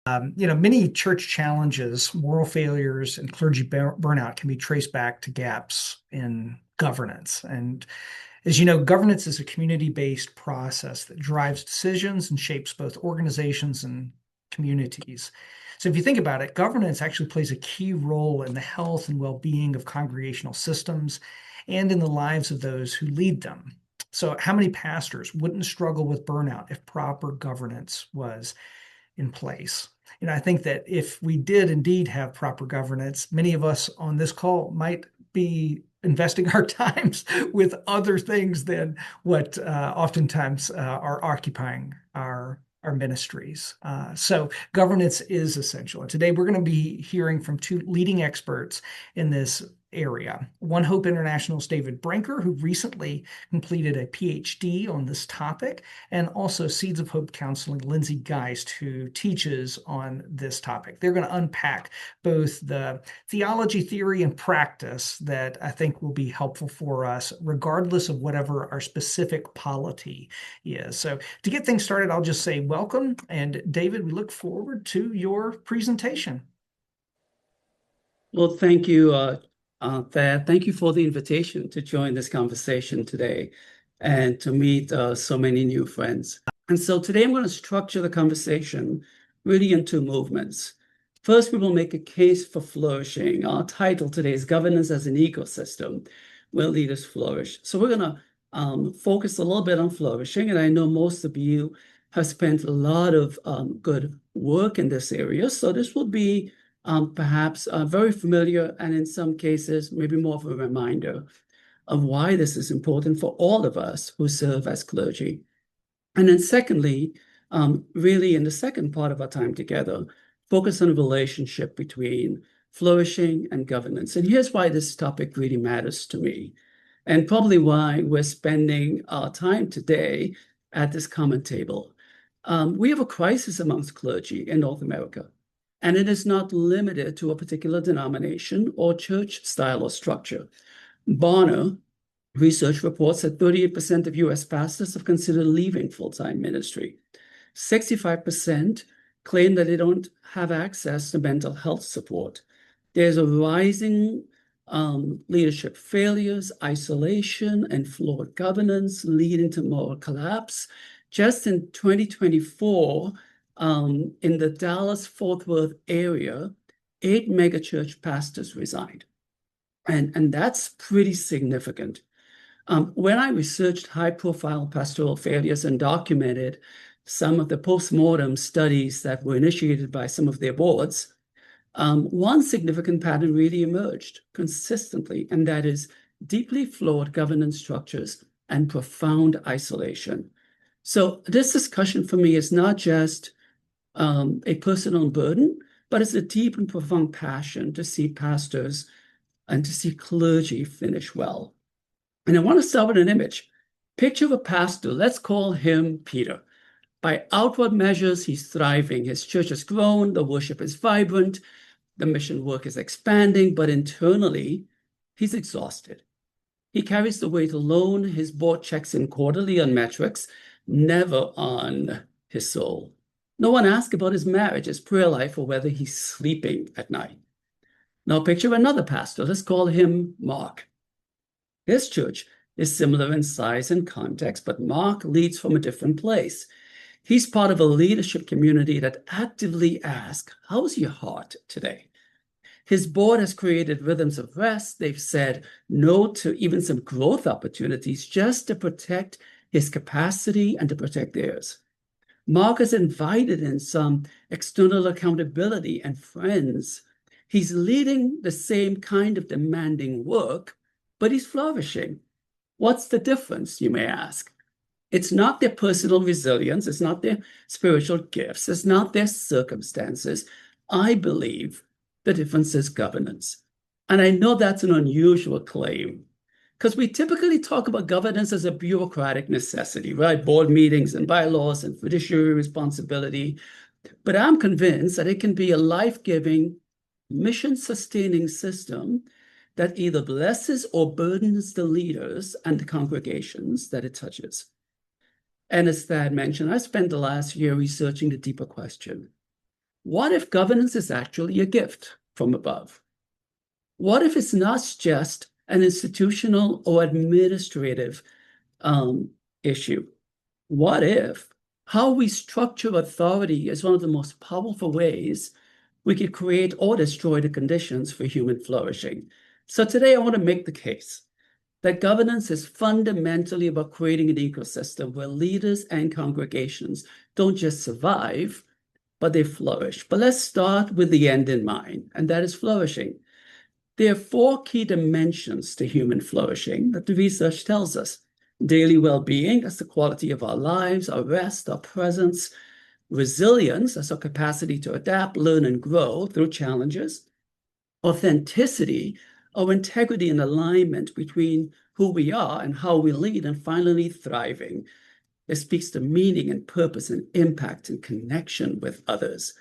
Many church challenges, moral failures, and clergy burnout can be traced back to gaps in governance. And as you know, governance is a community-based process that drives decisions and shapes both organizations and communities. So if you think about it, governance actually plays a key role in the health and well-being of congregational systems and in the lives of those who lead them. So how many pastors wouldn't struggle with burnout if proper governance was in place? I think that if we did indeed have proper governance, many of us on this call might be investing our times with other things than what oftentimes are occupying our ministries. So governance is essential. And today we're going to be hearing from two leading experts in this area. One Hope International's David Branker, who recently completed a PhD on this topic, and also Seeds of Hope Counseling, Lindsay Geist, who teaches on this topic. They're going to unpack both the theology, theory, and practice that I think will be helpful for us, regardless of whatever our specific polity is. So to get things started, I'll just say welcome. And David, we look forward to your presentation. Well, thank you, Thad. Thank you for the invitation to join this conversation today and to meet so many new friends. And so today I'm going to structure the conversation really in two movements. First, we will make a case for flourishing. Our title today is Governance as an Ecosystem, Where Leaders Flourish. So we're going to focus a little bit on flourishing, and I know most of you have spent a lot of good work in this area. So this will be perhaps very familiar, and in some cases, maybe more of a reminder of why this is important for all of us who serve as clergy. And then secondly, really in the second part of our time together, focus on the relationship between flourishing and governance. And here's why this topic really matters to me, and probably why we're spending our time today at this common table. We have a crisis amongst clergy in North America. And it is not limited to a particular denomination or church style or structure. Barna research reports that 38% of U.S. pastors have considered leaving full-time ministry. 65% claim that they don't have access to mental health support. There's a rising leadership failures, isolation, and flawed governance leading to moral collapse. Just in 2024, in the Dallas-Fort Worth area, 8 megachurch pastors resigned. And that's pretty significant. When I researched high-profile pastoral failures and documented some of the post-mortem studies that were initiated by some of their boards, one significant pattern really emerged consistently, and that is deeply flawed governance structures and profound isolation. So this discussion for me is not just a personal burden, but it's a deep and profound passion to see pastors and to see clergy finish well. And I want to start with an image. Picture of a pastor. Let's call him Peter. By outward measures, he's thriving. His church has grown. The worship is vibrant. The mission work is expanding. But internally, he's exhausted. He carries the weight alone. His board checks in quarterly on metrics, never on his soul. No one asks about his marriage, his prayer life, or whether he's sleeping at night. Now picture another pastor. Let's call him Mark. His church is similar in size and context, but Mark leads from a different place. He's part of a leadership community that actively asks, how's your heart today? His board has created rhythms of rest. They've said no to even some growth opportunities just to protect his capacity and to protect theirs. Mark has invited in some external accountability and friends. He's leading the same kind of demanding work, but he's flourishing. What's the difference, you may ask? It's not their personal resilience. It's not their spiritual gifts. It's not their circumstances. I believe the difference is governance. And I know that's an unusual claim, because we typically talk about governance as a bureaucratic necessity, right? Board meetings and bylaws and fiduciary responsibility. But I'm convinced that it can be a life-giving, mission-sustaining system that either blesses or burdens the leaders and the congregations that it touches. And as Thad mentioned, I spent the last year researching the deeper question. what if governance is actually a gift from above? What if it's not just an institutional or administrative issue? What if how we structure authority is one of the most powerful ways we could create or destroy the conditions for human flourishing? So today I want to make the case that governance is fundamentally about creating an ecosystem where leaders and congregations don't just survive, but they flourish. But let's start with the end in mind, and that is flourishing. There are four key dimensions to human flourishing that the research tells us. Daily well-being, that's the quality of our lives, our rest, our presence. Resilience, that's our capacity to adapt, learn, and grow through challenges. Authenticity, our integrity and alignment between who we are and how we lead. And finally, thriving. It speaks to meaning and purpose and impact and connection with others.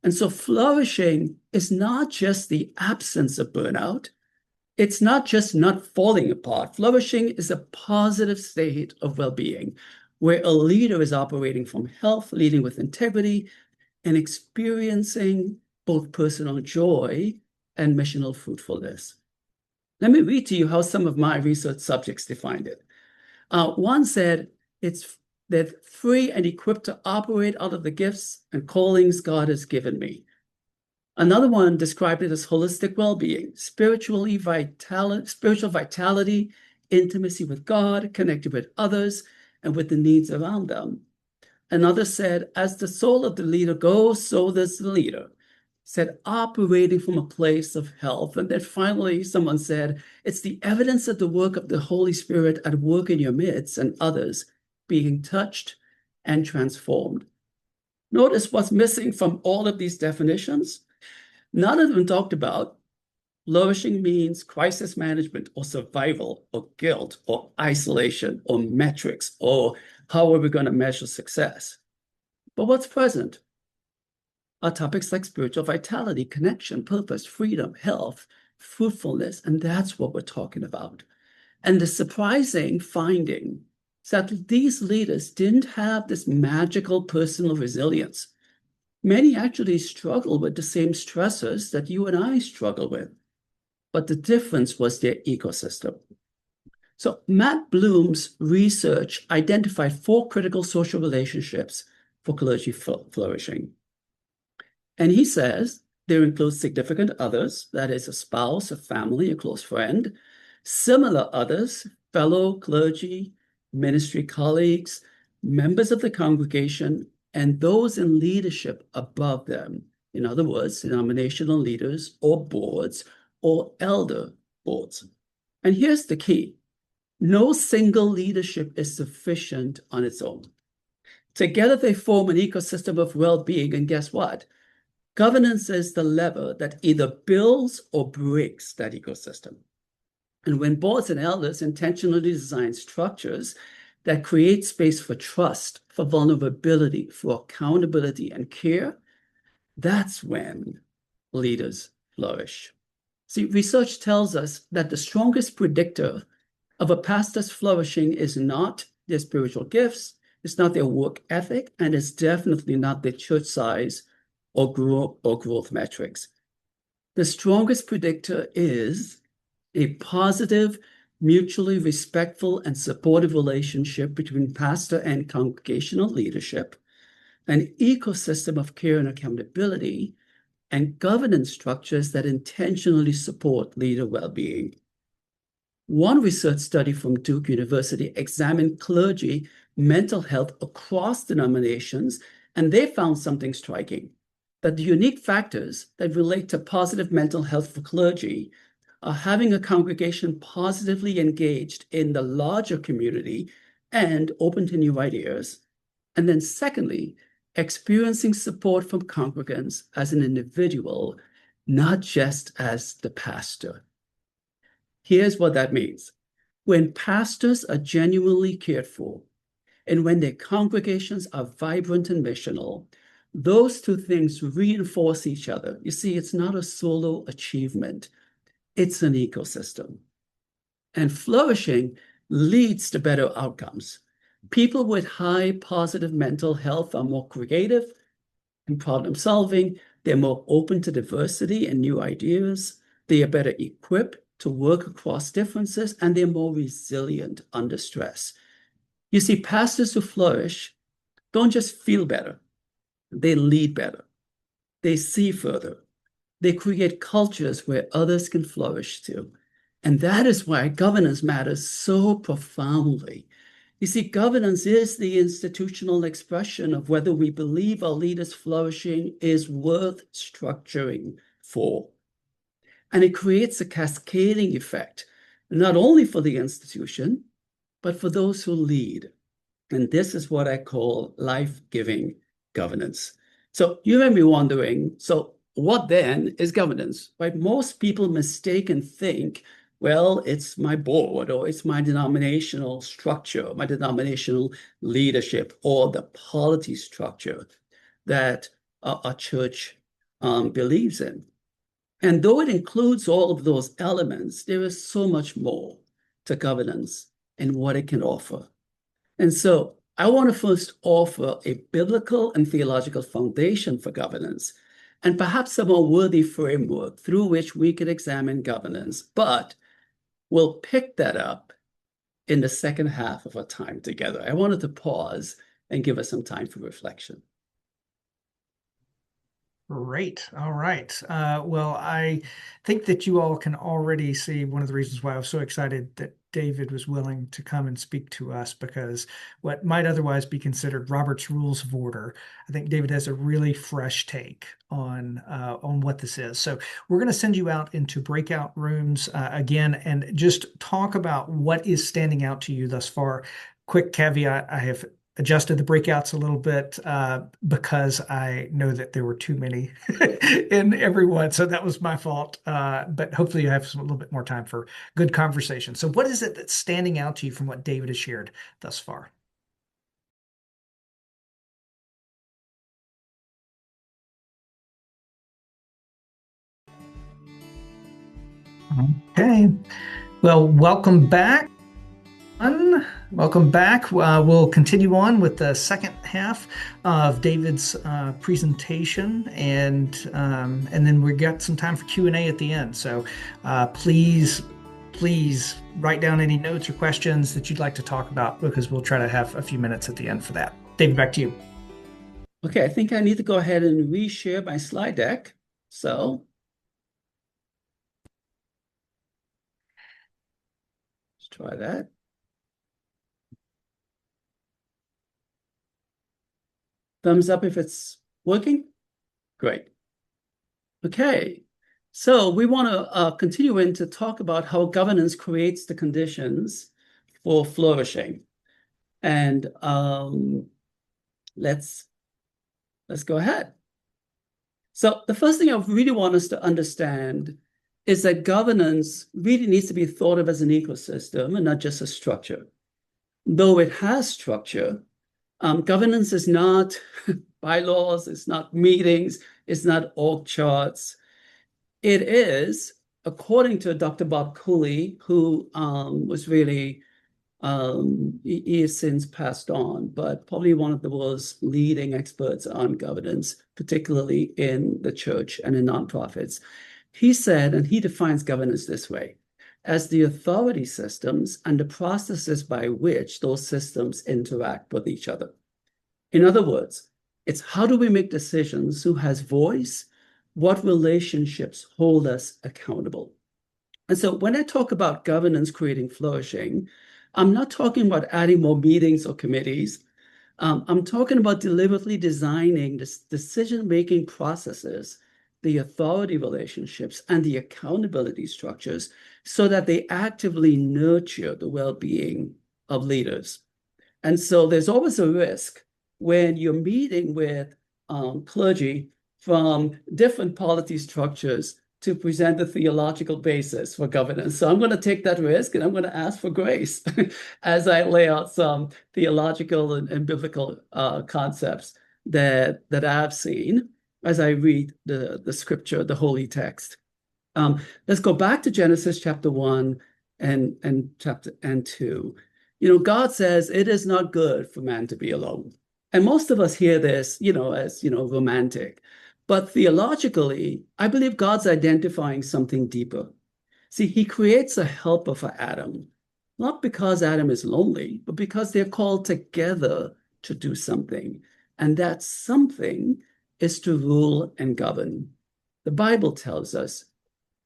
And so flourishing is not just the absence of burnout. It's not just not falling apart. Flourishing is a positive state of well-being where a leader is operating from health, leading with integrity, and experiencing both personal joy and missional fruitfulness. Let me read to you how some of my research subjects defined it. One said they're free and equipped to operate out of the gifts and callings God has given me. Another one described it as holistic well-being, spiritual vitality, intimacy with God, connected with others, and with the needs around them. Another said, as the soul of the leader goes, so does the leader. Said, operating from a place of health. And then finally, someone said, it's the evidence of the work of the Holy Spirit at work in your midst and others being touched and transformed. Notice what's missing from all of these definitions. None of them talked about flourishing means crisis management or survival or guilt or isolation or metrics or how are we going to measure success. But what's present are topics like spiritual vitality, connection, purpose, freedom, health, fruitfulness, and that's what we're talking about. And the surprising finding is that these leaders didn't have this magical personal resilience. Many actually struggle with the same stressors that you and I struggle with, but the difference was their ecosystem. So Matt Bloom's research identified 4 critical social relationships for clergy flourishing. And he says there includes significant others, that is a spouse, a family, a close friend, similar others, fellow clergy, ministry colleagues, members of the congregation, and those in leadership above them. In other words, denominational leaders or boards or elder boards. And here's the key. No single leadership is sufficient on its own. Together they form an ecosystem of well-being, and guess what? Governance is the lever that either builds or breaks that ecosystem. And when boards and elders intentionally design structures that create space for trust, for vulnerability, for accountability and care, that's when leaders flourish. See, research tells us that the strongest predictor of a pastor's flourishing is not their spiritual gifts, it's not their work ethic, and it's definitely not their church size or growth metrics. The strongest predictor is a positive, mutually respectful and supportive relationship between pastor and congregational leadership, an ecosystem of care and accountability, and governance structures that intentionally support leader well-being. One research study from Duke University examined clergy mental health across denominations, and they found something striking, that the unique factors that relate to positive mental health for clergy are having a congregation positively engaged in the larger community and open to new ideas. And then secondly, experiencing support from congregants as an individual, not just as the pastor. Here's what that means. When pastors are genuinely cared for, and when their congregations are vibrant and missional, those two things reinforce each other. You see, it's not a solo achievement. It's an ecosystem. And flourishing leads to better outcomes. People with high positive mental health are more creative and problem-solving, They're more open to diversity and new ideas. They are better equipped to work across differences, and they're more resilient under stress. You see, pastors who flourish don't just feel better, they lead better, they see further, they create cultures where others can flourish too. And that is why governance matters so profoundly. You see, governance is the institutional expression of whether we believe our leaders' flourishing is worth structuring for. And it creates a cascading effect, not only for the institution, but for those who lead. And this is what I call life-giving governance. So you may be wondering, so what then is governance? Right? Most people mistake and think, well, it's my board, or it's my denominational structure, my denominational leadership, or the polity structure that a church believes in. And though it includes all of those elements, there is so much more to governance and what it can offer. And so I want to first offer a biblical and theological foundation for governance, and perhaps a more worthy framework through which we could examine governance. But we'll pick that up in the second half of our time together. I wanted to pause and give us some time for reflection. Great. All right. Well, I think that you all can already see one of the reasons why I was so excited that David was willing to come and speak to us, because what might otherwise be considered Robert's Rules of Order, I think David has a really fresh take on what this is. So we're going to send you out into breakout rooms again, and just talk about what is standing out to you thus far. Quick caveat, I have adjusted the breakouts a little bit because I know that there were too many in everyone. So that was my fault. But hopefully you have a little bit more time for good conversation. So what is it that's standing out to you from what David has shared thus far? Okay. Well, welcome back. Welcome back. We'll continue on with the second half of David's presentation, and then we got some time for Q&A at the end. So please write down any notes or questions that you'd like to talk about, because we'll try to have a few minutes at the end for that. David, back to you. Okay, I think I need to go ahead and reshare my slide deck. So let's try that. Thumbs up if it's working. Great. Okay, so we want to continue in to talk about how governance creates the conditions for flourishing. And let's go ahead. So the first thing I really want us to understand is that governance really needs to be thought of as an ecosystem and not just a structure. Though it has structure, governance is not bylaws, it's not meetings, it's not org charts. It is, according to Dr. Bob Cooley, who was really, he has since passed on, but probably one of the world's leading experts on governance, particularly in the church and in nonprofits. He said, and he defines governance this way: as the authority systems and the processes by which those systems interact with each other. In other words, it's how do we make decisions, who has voice, what relationships hold us accountable. And so when I talk about governance creating flourishing, I'm not talking about adding more meetings or committees. I'm talking about deliberately designing this decision-making processes, the authority relationships, and the accountability structures so that they actively nurture the well-being of leaders. And so there's always a risk when you're meeting with clergy from different polity structures to present the theological basis for governance. So I'm going to take that risk, and I'm going to ask for grace as I lay out some theological and biblical concepts that I've seen as I read the scripture, the holy text. Let's go back to Genesis chapter 1 and chapter 2. God says it is not good for man to be alone. And most of us hear this, as romantic. But theologically, I believe God's identifying something deeper. See, he creates a helper for Adam, not because Adam is lonely, but because they're called together to do something. And that something is to rule and govern. The Bible tells us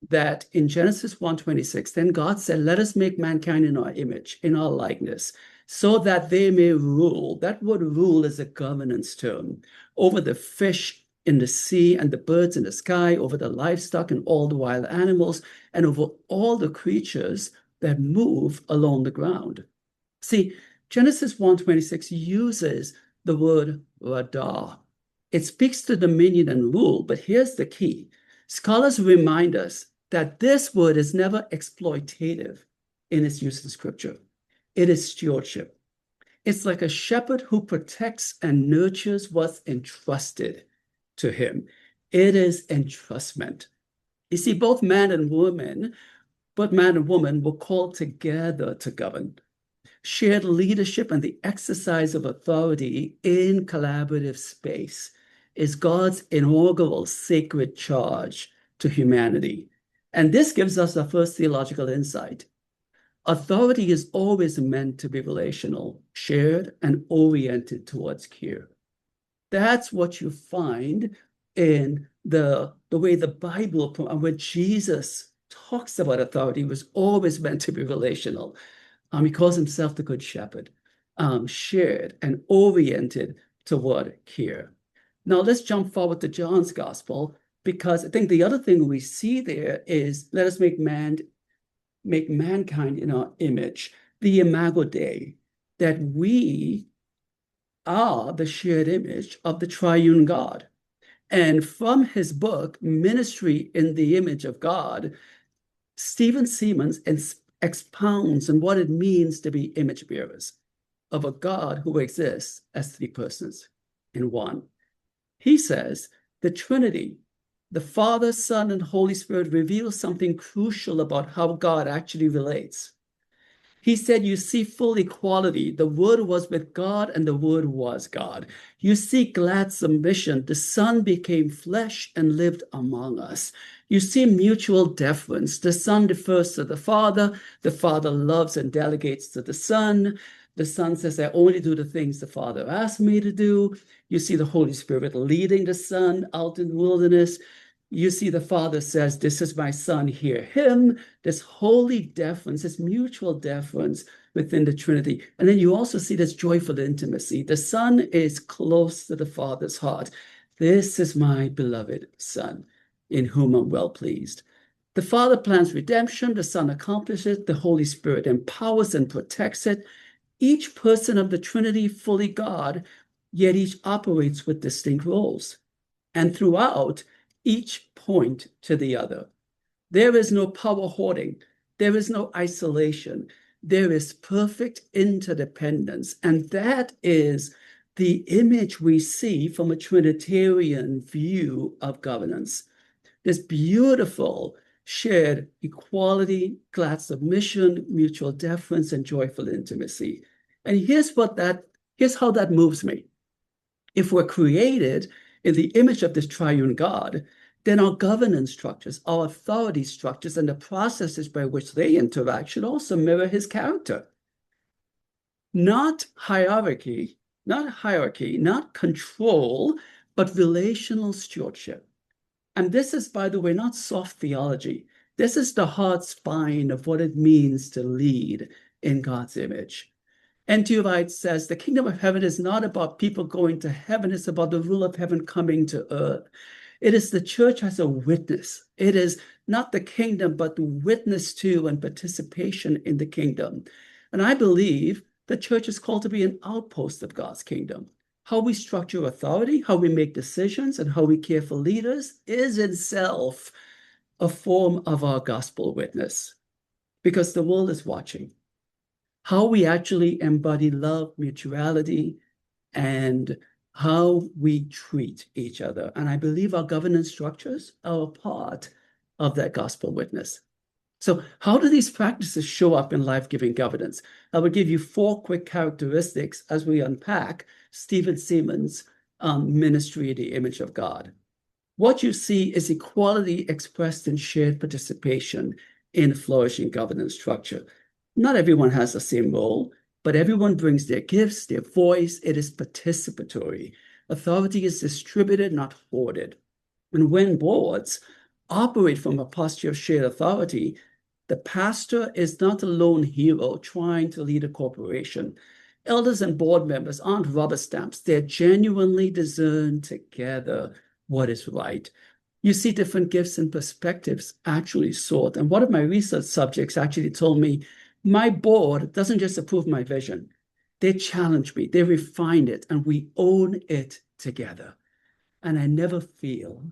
that in Genesis 1:26, then God said, let us make mankind in our image, in our likeness, so that they may rule. That word rule is a governance term over the fish in the sea and the birds in the sky, over the livestock and all the wild animals, and over all the creatures that move along the ground. See, Genesis 1:26 uses the word radah. It speaks to dominion and rule, but here's the key. Scholars remind us that this word is never exploitative in its use in Scripture. It is stewardship. It's like a shepherd who protects and nurtures what's entrusted to him. It is entrustment. You see, both man and woman were called together to govern. Shared leadership and the exercise of authority in collaborative space is God's inaugural sacred charge to humanity. And this gives us our first theological insight. Authority is always meant to be relational, shared, and oriented towards care. That's what you find in the way the Bible, and when Jesus talks about authority, was always meant to be relational. He calls himself the Good Shepherd, shared and oriented toward care. Now let's jump forward to John's Gospel, because I think the other thing we see there is, let us make mankind in our image, the imago Dei, that we are the shared image of the triune God. And from his book, Ministry in the Image of God, Stephen Siemens expounds on what it means to be image bearers of a God who exists as three persons in one. He says the Trinity, the Father, Son, and Holy Spirit, reveals something crucial about how God actually relates. He said, you see full equality. The Word was with God, and the Word was God. You see glad submission. The Son became flesh and lived among us. You see mutual deference. The Son defers to the Father loves and delegates to the Son. The Son says, I only do the things the Father asked me to do. You see the Holy Spirit leading the Son out in the wilderness. You see the Father says, this is my Son, hear him. This holy deference, this mutual deference within the Trinity. And then you also see this joyful intimacy. The Son is close to the Father's heart. This is my beloved Son, in whom I'm well pleased. The Father plans redemption, the Son accomplishes it, the Holy Spirit empowers and protects it. Each person of the Trinity fully God, yet each operates with distinct roles. And throughout, each point to the other. There is no power hoarding. There is no isolation. There is perfect interdependence. And that is the image we see from a Trinitarian view of governance. This beautiful shared equality, glad submission, mutual deference, and joyful intimacy. And here's how that moves me. If we're created in the image of this triune God, then our governance structures, our authority structures, and the processes by which they interact should also mirror his character. Not hierarchy, not control, but relational stewardship. And this is, by the way, not soft theology. This is the hard spine of what it means to lead in God's image. N.T. Wright says, the kingdom of heaven is not about people going to heaven. It's about the rule of heaven coming to earth. It is the church as a witness. It is not the kingdom, but the witness to and participation in the kingdom. And I believe the church is called to be an outpost of God's kingdom. How we structure authority, how we make decisions, and how we care for leaders is itself a form of our gospel witness, because the world is watching. How we actually embody love, mutuality, and how we treat each other. And I believe our governance structures are a part of that gospel witness. So how do these practices show up in life-giving governance? I will give you 4 quick characteristics as we unpack Stephen Siemens' ministry, the image of God. what you see is equality expressed in shared participation in a flourishing governance structure. Not everyone has the same role, but everyone brings their gifts, their voice. It is participatory. Authority is distributed, not hoarded. And when boards operate from a posture of shared authority, the pastor is not a lone hero trying to lead a corporation. Elders and board members aren't rubber stamps. They're genuinely discerned together what is right. You see different gifts and perspectives actually sought. And one of my research subjects actually told me, my board doesn't just approve my vision. They challenge me, they refine it, and we own it together. And I never feel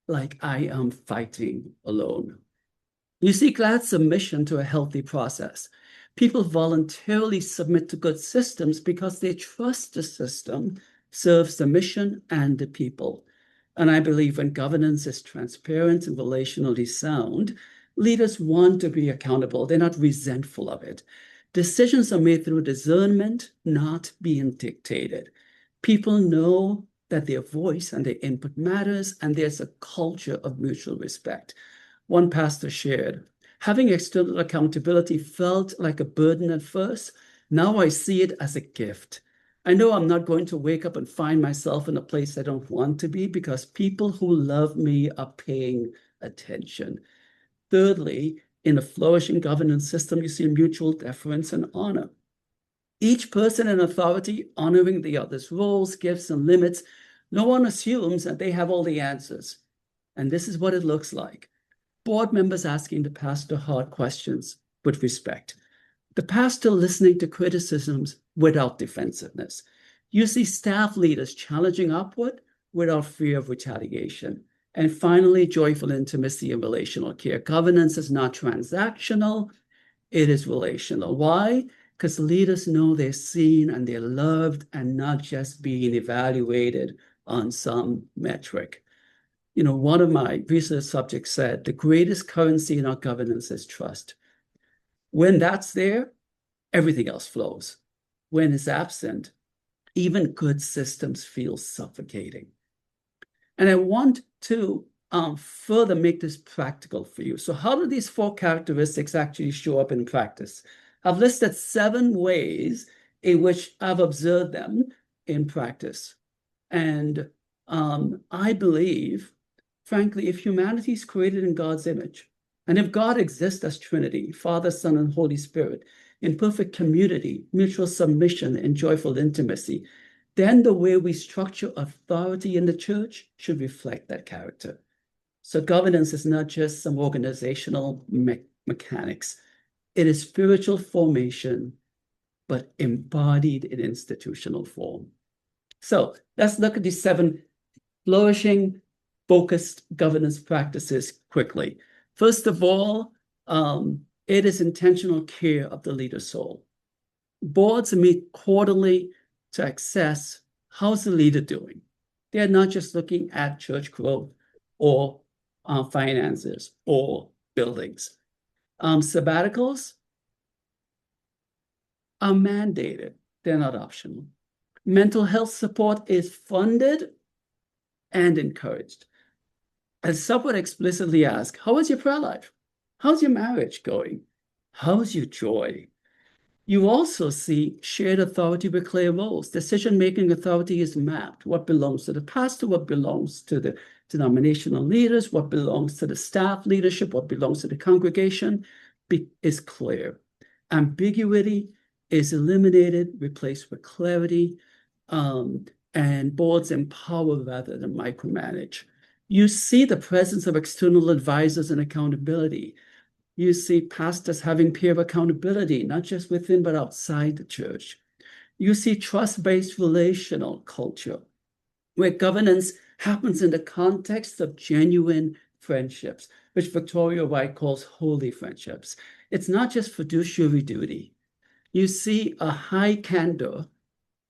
like I am fighting alone. You see glad submission to a healthy process. People voluntarily submit to good systems because they trust the system serves the mission and the people. And I believe when governance is transparent and relationally sound, leaders want to be accountable. They're not resentful of it. Decisions are made through discernment, not being dictated. People know that their voice and their input matters, and there's a culture of mutual respect. One pastor shared, having external accountability felt like a burden at first. Now I see it as a gift. I know I'm not going to wake up and find myself in a place I don't want to be because people who love me are paying attention. Thirdly, in a flourishing governance system, you see mutual deference and honor. Each person in authority honoring the other's roles, gifts, and limits. No one assumes that they have all the answers. And this is what it looks like. Board members asking the pastor hard questions with respect. The pastor listening to criticisms without defensiveness. You see staff leaders challenging upward without fear of retaliation. And finally, joyful intimacy and relational care. Governance is not transactional, it is relational. Why? Because leaders know they're seen and they're loved and not just being evaluated on some metric. One of my research subjects said, the greatest currency in our governance is trust. When that's there, everything else flows. When it's absent, even good systems feel suffocating. And I want to further make this practical for you. So how do these 4 characteristics actually show up in practice? I've listed 7 ways in which I've observed them in practice. And I believe, frankly, if humanity is created in God's image, and if God exists as Trinity, Father, Son, and Holy Spirit, in perfect community, mutual submission, and joyful intimacy, then the way we structure authority in the church should reflect that character. So governance is not just some organizational mechanics. It is spiritual formation, but embodied in institutional form. So let's look at these 7 flourishing, focused governance practices quickly. First of all, it is intentional care of the leader's soul. Boards meet quarterly to assess how's the leader doing. They're not just looking at church growth or finances or buildings. Sabbaticals are mandated. They're not optional. Mental health support is funded and encouraged. And someone explicitly ask, how is your prayer life? How's your marriage going? How's your joy? You also see shared authority with clear roles. Decision-making authority is mapped. What belongs to the pastor, what belongs to the denominational leaders, what belongs to the staff leadership, what belongs to the congregation is clear. Ambiguity is eliminated, replaced with clarity, and boards empower rather than micromanage. You see the presence of external advisors and accountability. You see pastors having peer accountability, not just within, but outside the church. You see trust-based relational culture, where governance happens in the context of genuine friendships, which Victoria White calls holy friendships. It's not just fiduciary duty. You see a high candor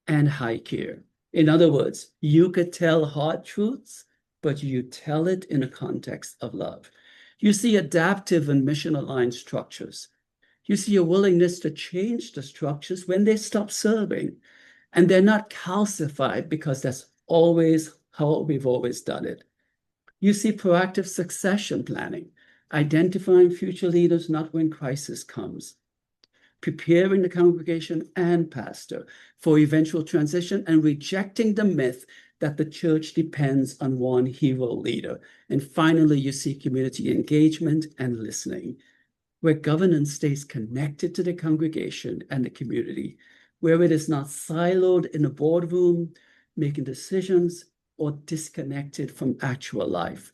and high care. In other words, you could tell hard truths, but you tell it in a context of love. You see adaptive and mission-aligned structures. You see a willingness to change the structures when they stop serving. And they're not calcified because that's always how we've always done it. You see proactive succession planning, identifying future leaders not when crisis comes, preparing the congregation and pastor for eventual transition, and rejecting the myth that the church depends on one hero leader. And finally, you see community engagement and listening, where governance stays connected to the congregation and the community, where it is not siloed in a boardroom, making decisions, or disconnected from actual life.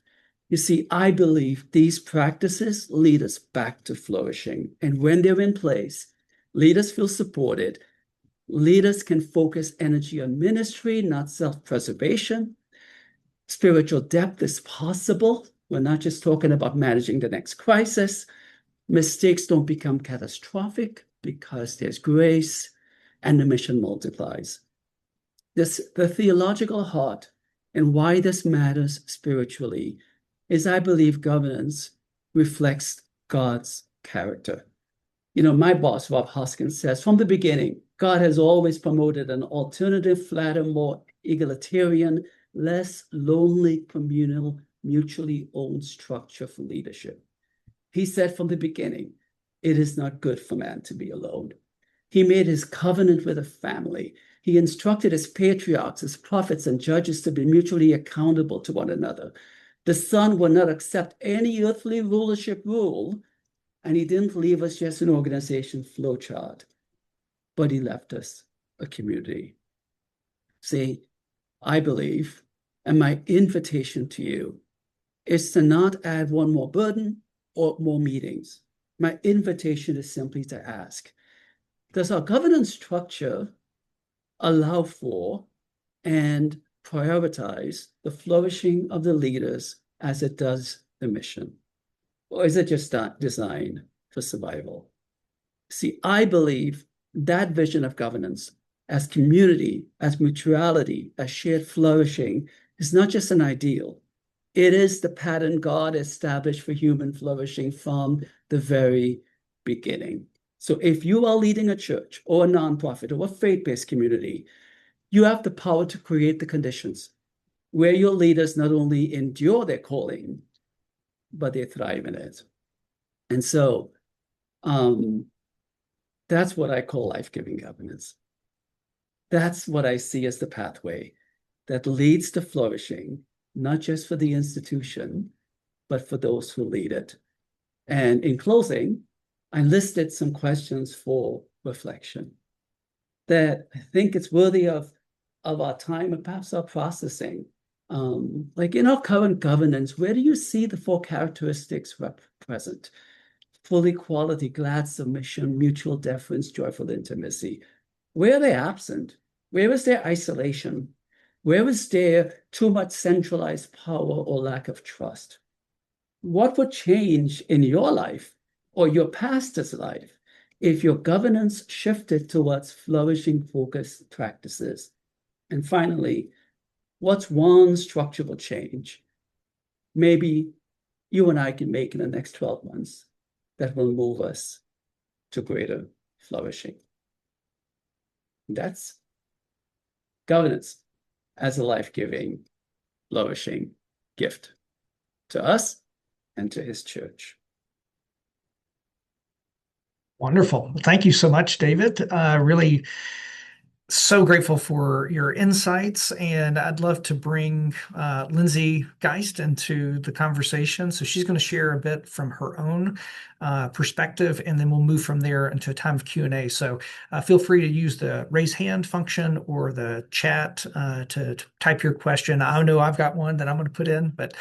You see, I believe these practices lead us back to flourishing. And when they're in place, leaders feel supported. Leaders can focus energy on ministry, not self-preservation. Spiritual depth is possible. We're not just talking about managing the next crisis. Mistakes don't become catastrophic because there's grace and the mission multiplies. The theological heart and why this matters spiritually is I believe governance reflects God's character. My boss, Rob Hoskins, says from the beginning, God has always promoted an alternative, flatter, more egalitarian, less lonely, communal, mutually owned structure for leadership. He said from the beginning, it is not good for man to be alone. He made his covenant with a family. He instructed his patriarchs, his prophets, and judges to be mutually accountable to one another. The Son will not accept any earthly rulership rule, and he didn't leave us just an organization flowchart, but he left us a community. See, I believe, and my invitation to you is to not add one more burden or more meetings. My invitation is simply to ask, does our governance structure allow for and prioritize the flourishing of the leaders as it does the mission? Or is it just not designed for survival? See, I believe that vision of governance as community, as mutuality, as shared flourishing is not just an ideal. It is the pattern God established for human flourishing from the very beginning. So if you are leading a church or a nonprofit or a faith-based community, you have the power to create the conditions where your leaders not only endure their calling, but they thrive in it. And so that's what I call life-giving governance. That's what I see as the pathway that leads to flourishing, not just for the institution, but for those who lead it. And in closing, I listed some questions for reflection that I think it's worthy of our time and perhaps our processing. Like in our current governance, where do you see the four characteristics present? Full equality, glad submission, mutual deference, joyful intimacy. Where are they absent? Where is their isolation? Where is there too much centralized power or lack of trust? What would change in your life or your pastor's life if your governance shifted towards flourishing focused practices? And finally, what's one structural change maybe you and I can make in the next 12 months that will move us to greater flourishing? That's governance as a life-giving, flourishing gift to us and to his church. Wonderful. Thank you so much, David. Really so grateful for your insights, and I'd love to bring Lindsay Geist into the conversation. So she's going to share a bit from her own perspective, and then we'll move from there into a time of Q&A. So feel free to use the raise hand function or the chat to type your question. I know I've got one that I'm going to put in, but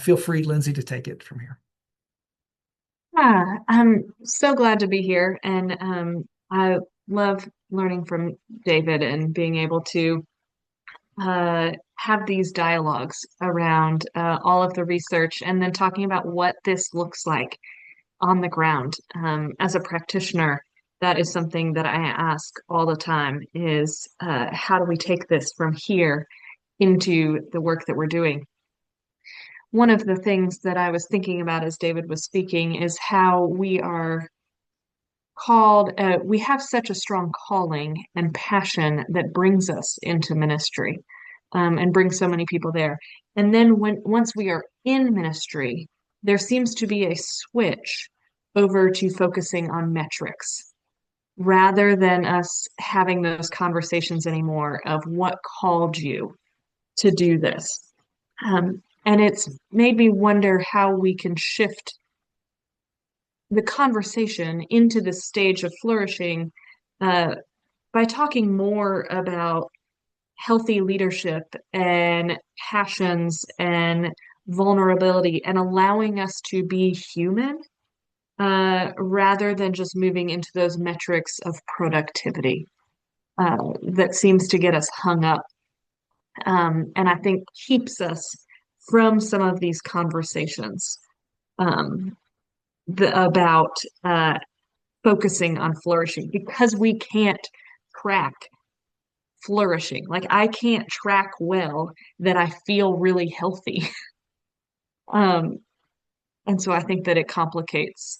feel free, Lindsay, to take it from here. Yeah, I'm so glad to be here, and I love learning from David and being able to have these dialogues around all of the research and then talking about what this looks like on the ground. As a practitioner, that is something that I ask all the time is how do we take this from here into the work that we're doing? One of the things that I was thinking about as David was speaking is how we are called, we have such a strong calling and passion that brings us into ministry. and bring so many people there. And then once we are in ministry, there seems to be a switch over to focusing on metrics rather than us having those conversations anymore of what called you to do this. And it's made me wonder how we can shift the conversation into the stage of flourishing uh, by talking more about healthy leadership and passions and vulnerability and allowing us to be human rather than just moving into those metrics of productivity that seems to get us hung up and I think keeps us from some of these conversations um, about focusing on flourishing because we can't track flourishing. Like I can't track well that I feel really healthy. Um, and so I think that it complicates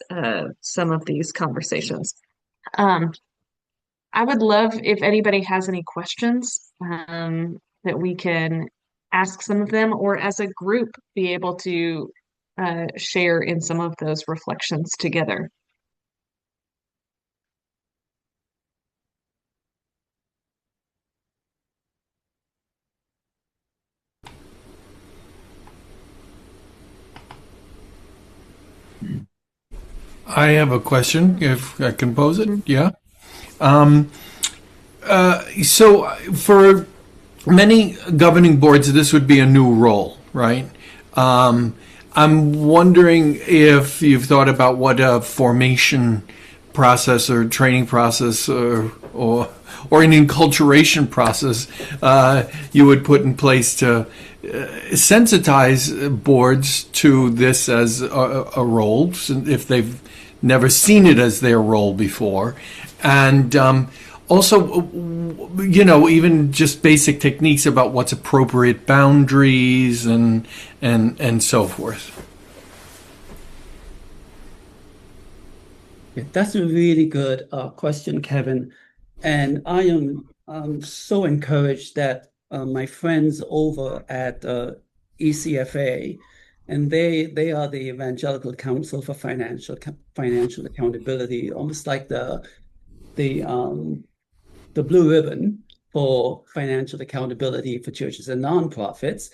some of these conversations. Um, I would love if anybody has any questions that we can ask some of them, or as a group, be able to share in some of those reflections together. I have a question, if I can pose it. Mhm. Yeah. So for many governing boards, this would be a new role, right? I'm wondering if you've thought about what a formation process or training process or an enculturation process you would put in place to sensitize boards to this as a role if they've never seen it as their role before, and also, even just basic techniques about what's appropriate boundaries and so forth. Yeah, that's a really good question, Kevin. And I am so encouraged that my friends over at ECFA, and they are the Evangelical Council for Financial Accountability, almost like the the blue ribbon for financial accountability for churches and nonprofits.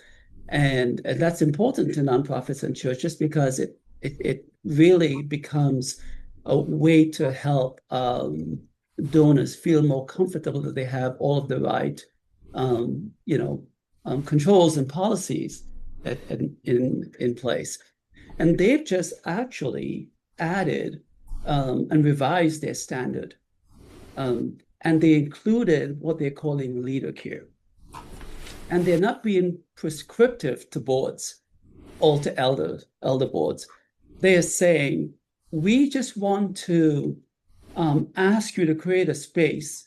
And that's important to nonprofits and churches because it really becomes a way to help donors feel more comfortable that they have all of the right, controls and policies in place. And they've just actually added and revised their standard. And they included what they're calling leader care. And they're not being prescriptive to boards or to elder boards. They are saying, we just want to ask you to create a space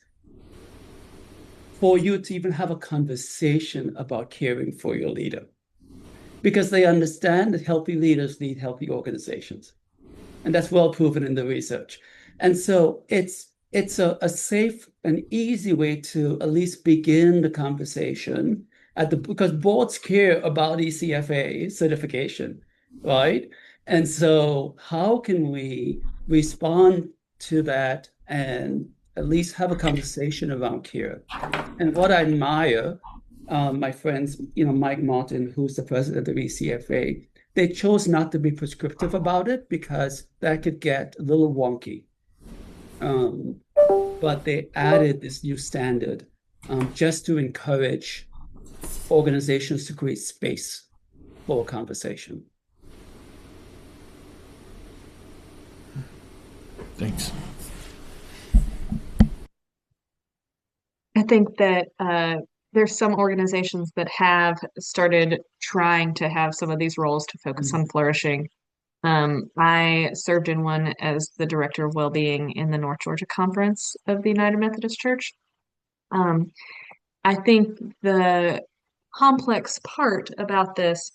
for you to even have a conversation about caring for your leader. Because they understand that healthy leaders need healthy organizations. And that's well proven in the research. And so it's a safe and easy way to at least begin the conversation because boards care about ECFA certification, right? And so how can we respond to that and at least have a conversation around care? And what I admire, my friends, Mike Martin, who's the president of ECFA, they chose not to be prescriptive about it because that could get a little wonky. But they added this new standard just to encourage organizations to create space for a conversation. Thanks. I think that there's some organizations that have started trying to have some of these roles to focus on flourishing. I served in one as the director of well-being in the North Georgia Conference of the United Methodist Church. Um, I think the complex part about this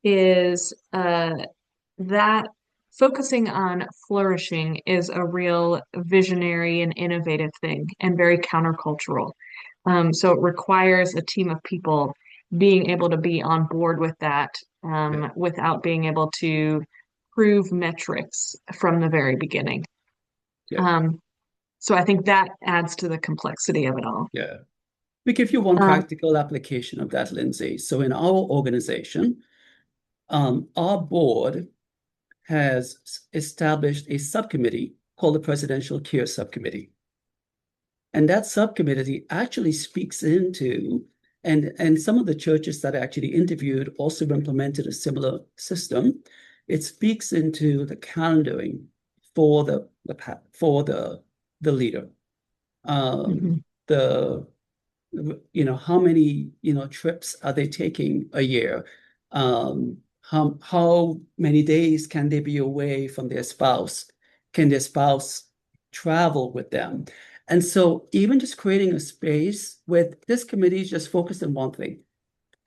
is that focusing on flourishing is a real visionary and innovative thing and very countercultural. So it requires a team of people being able to be on board with that without being able to prove metrics from the very beginning. Yeah. So I think that adds to the complexity of it all. Yeah. We give you one practical application of that, Lindsay. So in our organization, our board has established a subcommittee called the Presidential Care Subcommittee. And that subcommittee actually speaks into, and some of the churches that I actually interviewed also implemented a similar system. It speaks into the calendaring for the leader. The how many trips are they taking a year? How many days can they be away from their spouse? Can their spouse travel with them? And so even just creating a space with this committee is just focused on one thing,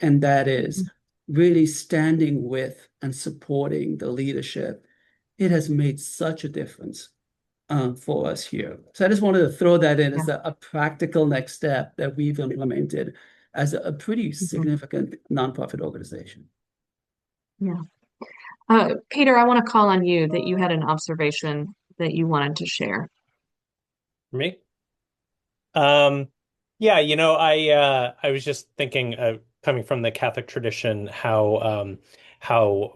and that is really standing with and supporting the leadership. It has made such a difference for us here. So I just wanted to throw that in as a practical next step that we've implemented as a pretty significant nonprofit organization. Yeah. Peter, I want to call on you that you had an observation that you wanted to share. Me? Yeah, I was just thinking, coming from the Catholic tradition, how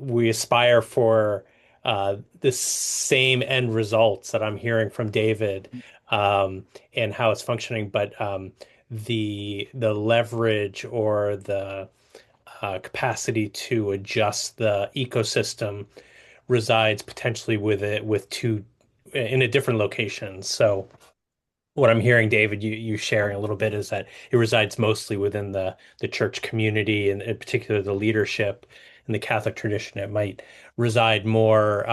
we aspire for the same end results that I'm hearing from David, and how it's functioning, but the leverage or the capacity to adjust the ecosystem resides potentially with two in a different location. So what I'm hearing, David, you sharing a little bit is that it resides mostly within the church community, and in particular the leadership in the Catholic tradition. It might reside more,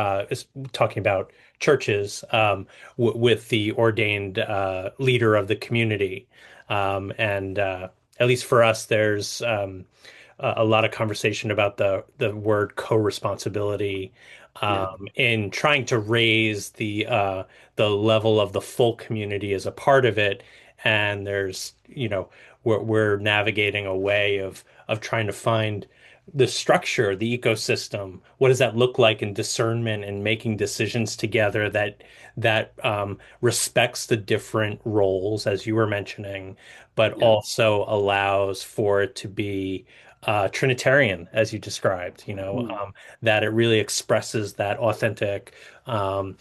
talking about churches, with the ordained leader of the community. And at least for us, there's a lot of conversation about the word co-responsibility, in trying to raise the level of the full community as a part of it. And there's, we're navigating a way of trying to find the structure, the ecosystem. What does that look like in discernment and making decisions together that respects the different roles, as you were mentioning, but also allows for it to be Trinitarian, as you described, that it really expresses that authentic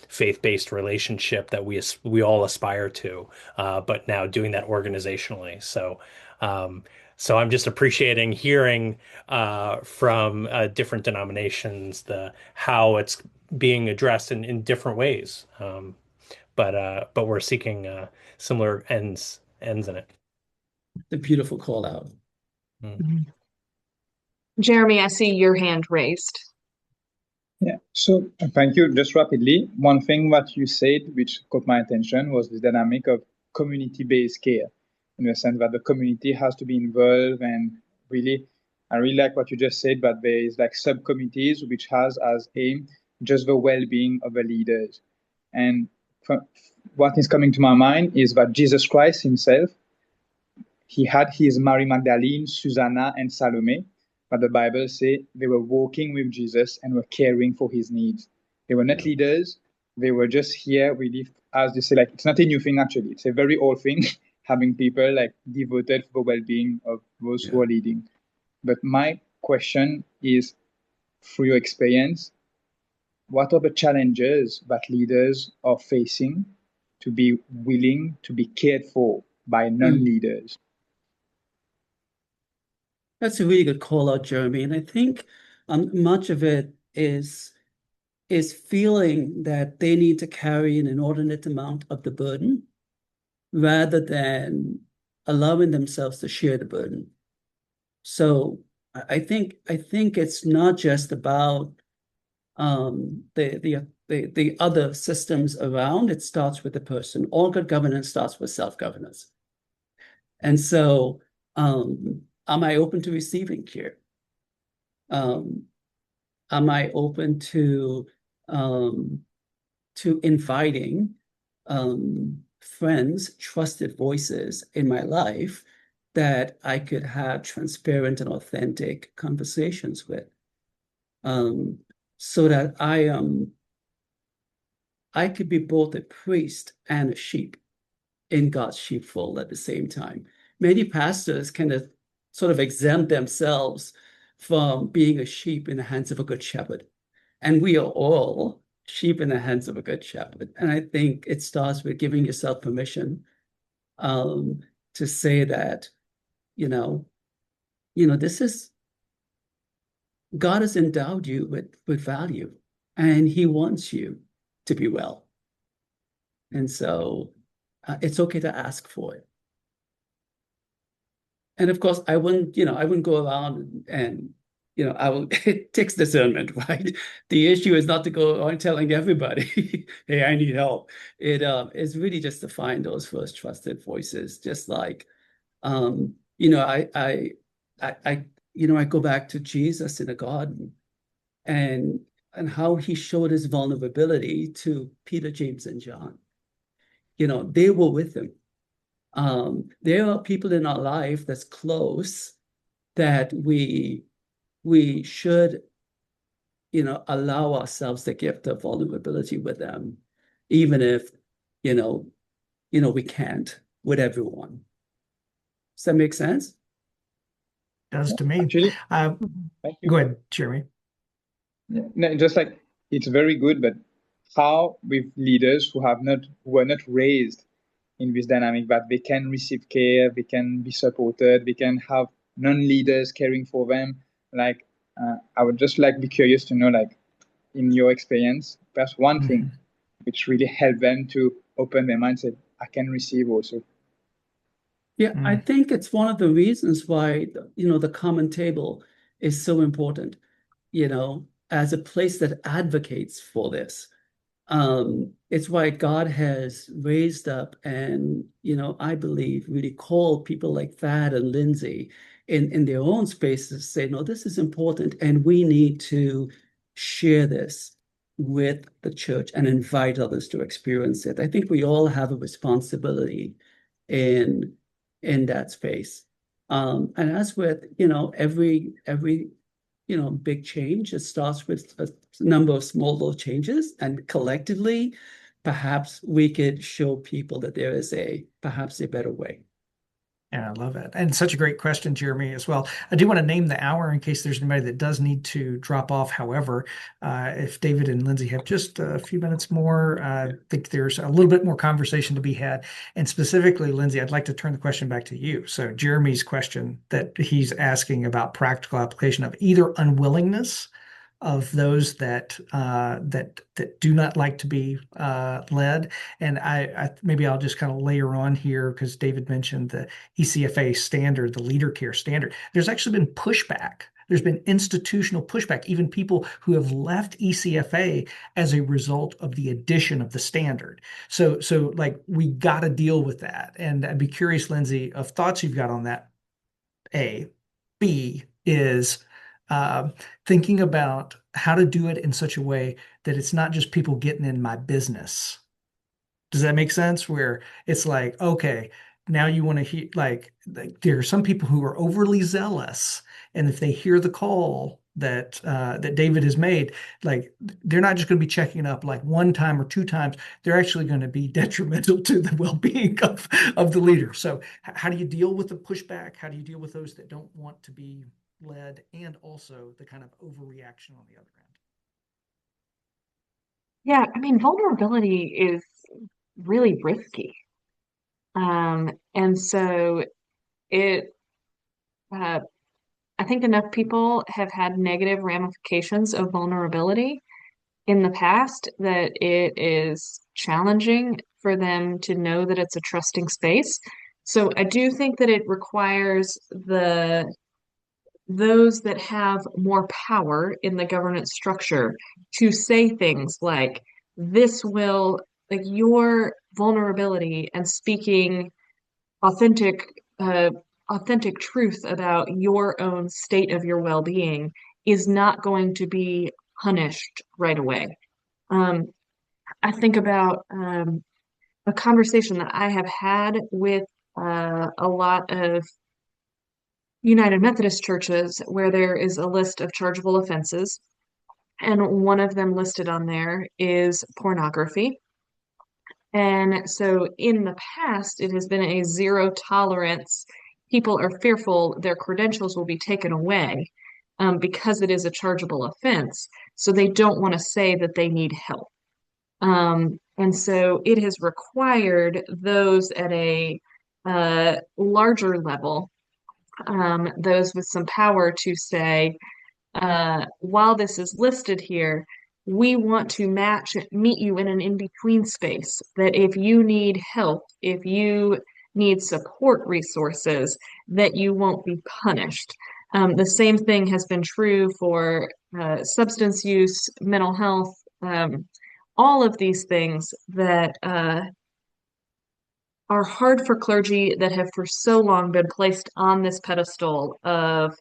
faith-based relationship that we all aspire to, but now doing that organizationally. So I'm just appreciating hearing from different denominations how it's being addressed in different ways. But we're seeking similar ends in it. The beautiful call out. Jeremy, I see your hand raised. Yeah, so thank you. Just rapidly, one thing that you said, which caught my attention, was the dynamic of community-based care, in the sense that the community has to be involved. And really, I really like what you just said, but there is like subcommittees which has as aim just the well-being of the leaders. And what is coming to my mind is that Jesus Christ himself, he had his Mary Magdalene, Susanna, and Salome. But the Bible says they were walking with Jesus and were caring for his needs. They were not leaders. They were just here really, as they say, like, it's not a new thing, actually. It's a very old thing, having people like devoted for the well-being of those who are leading. But my question is, through your experience, what are the challenges that leaders are facing to be willing to be cared for by non-leaders? That's a really good call out, Jeremy. And I think much of it is feeling that they need to carry an inordinate amount of the burden rather than allowing themselves to share the burden. So I think it's not just about the other systems around. It starts with the person. All good governance starts with self-governance. And so am I open to receiving care? Am I open to inviting friends, trusted voices in my life that I could have transparent and authentic conversations with, so that I could be both a priest and a sheep in God's sheepfold at the same time. Many pastors kind of sort of exempt themselves from being a sheep in the hands of a good shepherd. And we are all sheep in the hands of a good shepherd. And I think it starts with giving yourself permission to say that, you know, this is God has endowed you with value, and He wants you to be well. And so it's okay to ask for it. And of course, I wouldn't go around and, it takes discernment, right? The issue is not to go on telling everybody, hey, I need help. It is really just to find those first trusted voices, just like, I go back to Jesus in the garden and how he showed his vulnerability to Peter, James, and John. They were with him. There are people in our life that's close that we should, allow ourselves the gift of vulnerability with them, even if, we can't with everyone. Does that make sense? Does to me. Actually, thank you. Go ahead, Jeremy. No, just like it's very good, but how with leaders who were not raised in this dynamic that they can receive care, they can be supported, they can have non-leaders caring for them. Like, I would just be curious to know, like, in your experience, perhaps one thing which really helped them to open their mindset, I can receive also. Yeah, I think it's one of the reasons why, the common table is so important, as a place that advocates for this. It's why God has raised up and, I believe really called people like Thad and Lindsay in their own spaces, say, no, this is important and we need to share this with the church and invite others to experience it. I think we all have a responsibility in that space. And as with, every big change, it starts with a number of small little changes, and collectively, perhaps we could show people that there is perhaps a better way. Yeah, I love it. And such a great question, Jeremy, as well. I do want to name the hour in case there's anybody that does need to drop off. However, if David and Lindsay have just a few minutes more, I think there's a little bit more conversation to be had. And specifically, Lindsay, I'd like to turn the question back to you. So Jeremy's question that he's asking about practical application of either unwillingness of those that do not like to be led. And I maybe I'll just kind of layer on here because David mentioned the ECFA standard, the leader care standard. There's actually been pushback. There's been institutional pushback, even people who have left ECFA as a result of the addition of the standard. So like we got to deal with that. And I'd be curious, Lindsay, of thoughts you've got on that. A. B is thinking about how to do it in such a way that it's not just people getting in my business. Does that make sense? Where it's like, okay, now you want to hear, like there are some people who are overly zealous, and if they hear the call that David has made, like they're not just going to be checking it up like one time or two times. They're actually going to be detrimental to the well-being of the leader. So how do you deal with the pushback? How do you deal with those that don't want to be led, and also the kind of overreaction on the other end? Yeah, I mean, vulnerability is really risky. And so it, uh, I think enough people have had negative ramifications of vulnerability in the past that it is challenging for them to know that it's a trusting space. So I do think that it requires those that have more power in the governance structure to say things like, this will, like your vulnerability and speaking authentic, authentic truth about your own state of your well-being is not going to be punished right away. I think about a conversation that I have had with a lot of United Methodist churches where there is a list of chargeable offenses, and one of them listed on there is pornography. And so in the past, it has been a zero tolerance. People are fearful their credentials will be taken away because it is a chargeable offense. So they don't want to say that they need help. And so it has required those at a larger level, those with some power to say, while this is listed here, we want to meet you in an in-between space that if you need help, if you need support resources, that you won't be punished. The same thing has been true for substance use, mental health, all of these things that are hard for clergy that have for so long been placed on this pedestal of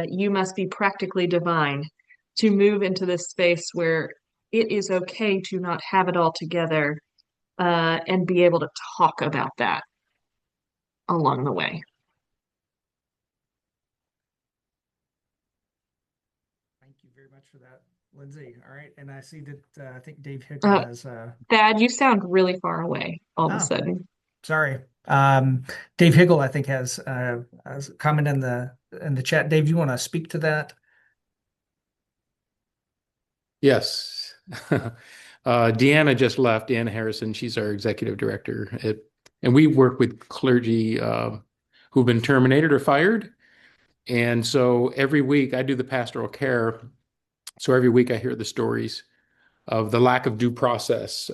you must be practically divine to move into this space where it is okay to not have it all together and be able to talk about that along the way. Thank you very much for that, Lindsay. All right, and I see that I think Dave Hickle has. Thad, you sound really far away all of a sudden. Sorry, Dave Hickle I think has a comment in the chat. Dave, you want to speak to that? Yes. Deanna just left, Deanna Harrison. She's our executive director and we work with clergy who've been terminated or fired. And so every week I do the pastoral care. So every week I hear the stories of the lack of due process.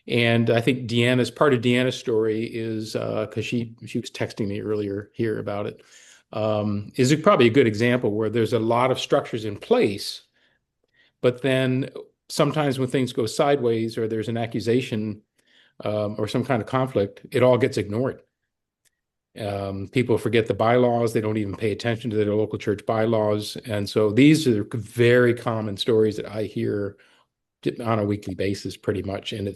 And I think part of Deanna's story is because she was texting me earlier here about it, is probably a good example where there's a lot of structures in place, but then sometimes when things go sideways or there's an accusation or some kind of conflict, it all gets ignored. People forget the bylaws. They don't even pay attention to their local church bylaws. And so these are very common stories that I hear on a weekly basis pretty much. And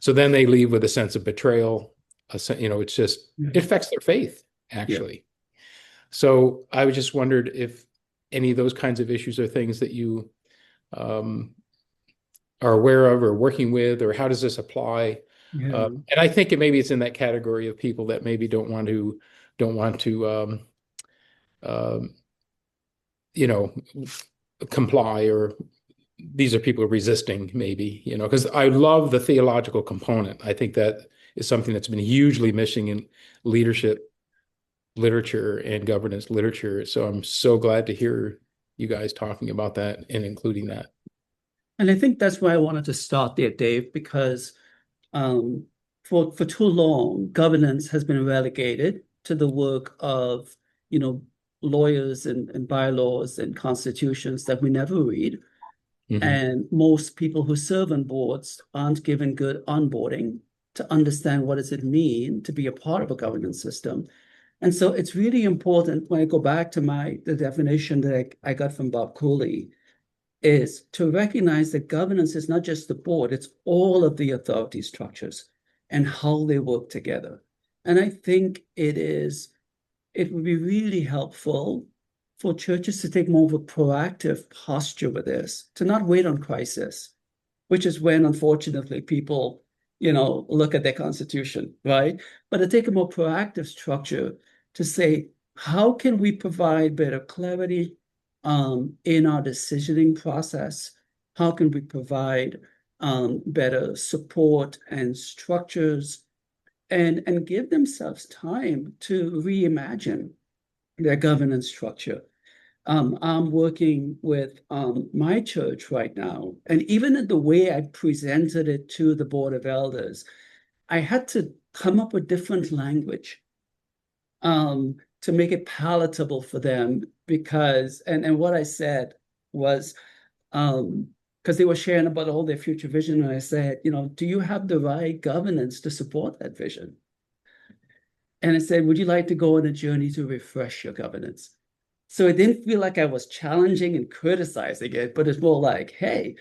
so then they leave with a sense of betrayal. It's just, it affects their faith, actually. Yeah. So I just wondered if any of those kinds of issues are things that you are aware of or working with, or how does this apply? Yeah. And I think maybe it's in that category of people that maybe don't want to comply, or these are people resisting maybe, because I love the theological component. I think that is something that's been hugely missing in leadership literature and governance literature. So I'm so glad to hear you guys talking about that and including that. And I think that's why I wanted to start there, Dave, because for too long, governance has been relegated to the work of, lawyers and bylaws and constitutions that we never read. Mm-hmm. And most people who serve on boards aren't given good onboarding to understand what does it mean to be a part of a governance system. And so it's really important, when I go back to the definition that I got from Bob Cooley, is to recognize that governance is not just the board, it's all of the authority structures and how they work together. And I think it would be really helpful for churches to take more of a proactive posture with this, to not wait on crisis, which is when, unfortunately, people, look at their constitution, right? But to take a more proactive structure to say, how can we provide better clarity in our decisioning process? How can we provide better support and structures and give themselves time to reimagine their governance structure? I'm working with my church right now, and even in the way I presented it to the Board of Elders, I had to come up with different language to make it palatable for them, because, and what I said was, because they were sharing about all their future vision, and I said, do you have the right governance to support that vision? And I said, would you like to go on a journey to refresh your governance? So it didn't feel like I was challenging and criticizing it, but it's more like, hey,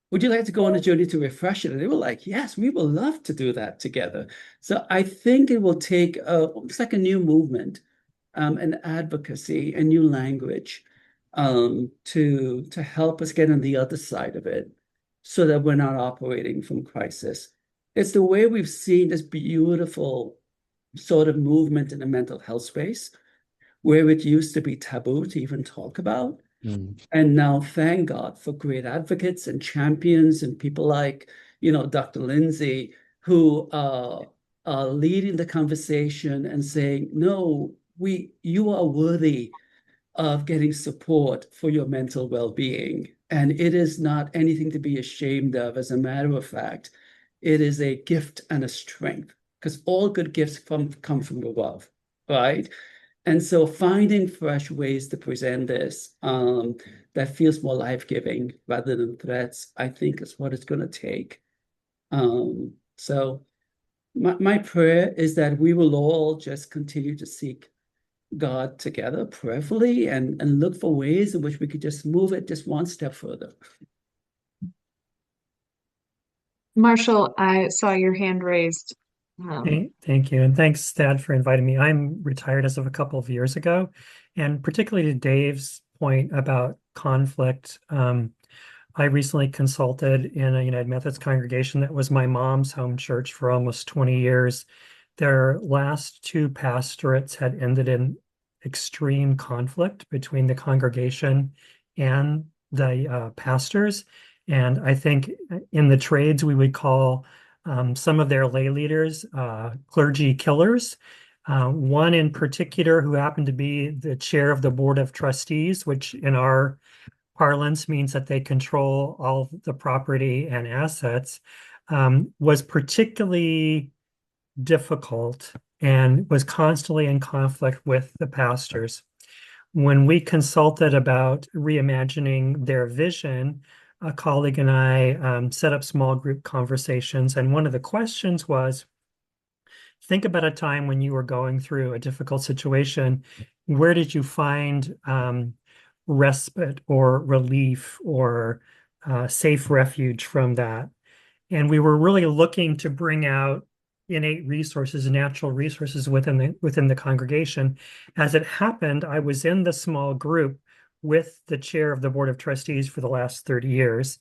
would you like to go on a journey to refresh it? And they were like, yes, we would love to do that together. So I think it will take, it's like a new movement and advocacy and new language to help us get on the other side of it so that we're not operating from crisis. It's the way we've seen this beautiful sort of movement in the mental health space where it used to be taboo to even talk about. And now, thank God for great advocates and champions and people like, Dr. Lindsay, who are leading the conversation and saying, no, you are worthy of getting support for your mental well-being. And it is not anything to be ashamed of. As a matter of fact, it is a gift and a strength, because all good gifts come from above, right? And so finding fresh ways to present this that feels more life-giving rather than threats, I think is what it's going to take. So my prayer is that we will all just continue to seek God together prayerfully and look for ways in which we could just move it just one step further. Marshall, I saw your hand raised. Thank you. And thanks, Thad, for inviting me. I'm retired as of a couple of years ago. And particularly to Dave's point about conflict, I recently consulted in a United Methodist congregation that was my mom's home church for almost 20 years. Their last two pastorates had ended in extreme conflict between the congregation and the pastors. And I think in the trades, we would call some of their lay leaders clergy killers. One in particular, who happened to be the chair of the board of trustees, which in our parlance means that they control all the property and assets, was particularly difficult and was constantly in conflict with the pastors. When we consulted about reimagining their vision, a colleague and I set up small group conversations. And one of the questions was, think about a time when you were going through a difficult situation. Where did you find respite or relief or safe refuge from that? And we were really looking to bring out innate resources, natural resources within the congregation. As it happened, I was in the small group with the chair of the board of trustees for the last 30 years.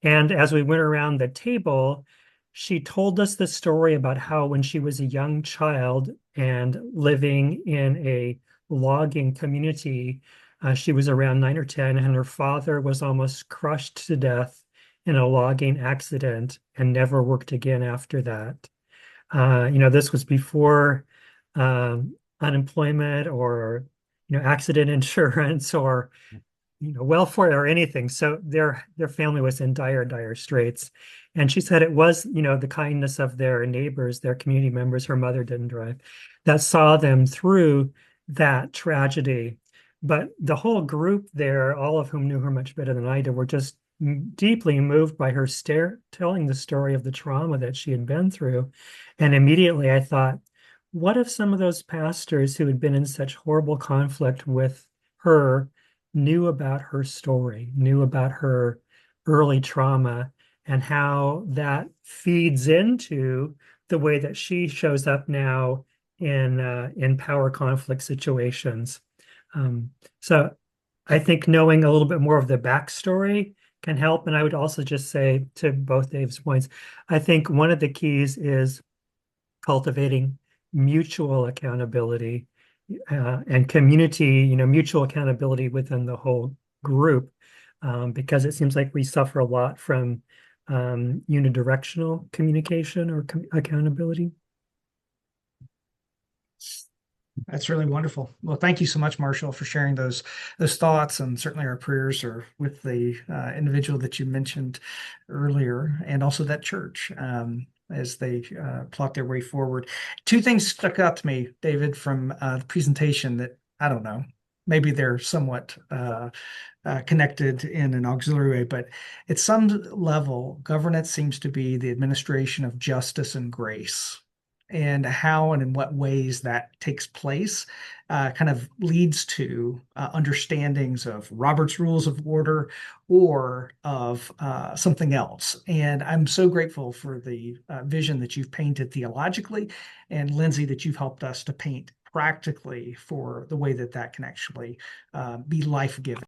And as we went around the table, she told us the story about how when she was a young child and living in a logging community, she was around 9 or 10, and her father was almost crushed to death in a logging accident and never worked again after that. This was before unemployment or accident insurance or welfare or anything. So their family was in dire straits. And she said it was the kindness of their neighbors, their community members, her mother didn't drive, that saw them through that tragedy. But the whole group there, all of whom knew her much better than I did, were just deeply moved by her telling the story of the trauma that she had been through. And immediately I thought, what if some of those pastors who had been in such horrible conflict with her knew about her story, knew about her early trauma, and how that feeds into the way that she shows up now in power conflict situations. So I think knowing a little bit more of the backstory can help. And I would also just say, to both Dave's points, I think one of the keys is cultivating mutual accountability and community, mutual accountability within the whole group, because it seems like we suffer a lot from unidirectional communication or accountability. That's really wonderful. Well, thank you so much, Marshall, for sharing those thoughts, and certainly our prayers are with the individual that you mentioned earlier, and also that church as they plot their way forward. Two things stuck out to me, David, from the presentation that, I don't know, maybe they're somewhat connected in an auxiliary way, but at some level, governance seems to be the administration of justice and grace. And how and in what ways that takes place kind of leads to understandings of Robert's Rules of Order or of something else. And I'm so grateful for the vision that you've painted theologically, and Lindsay, that you've helped us to paint practically for the way that that can actually be life-giving.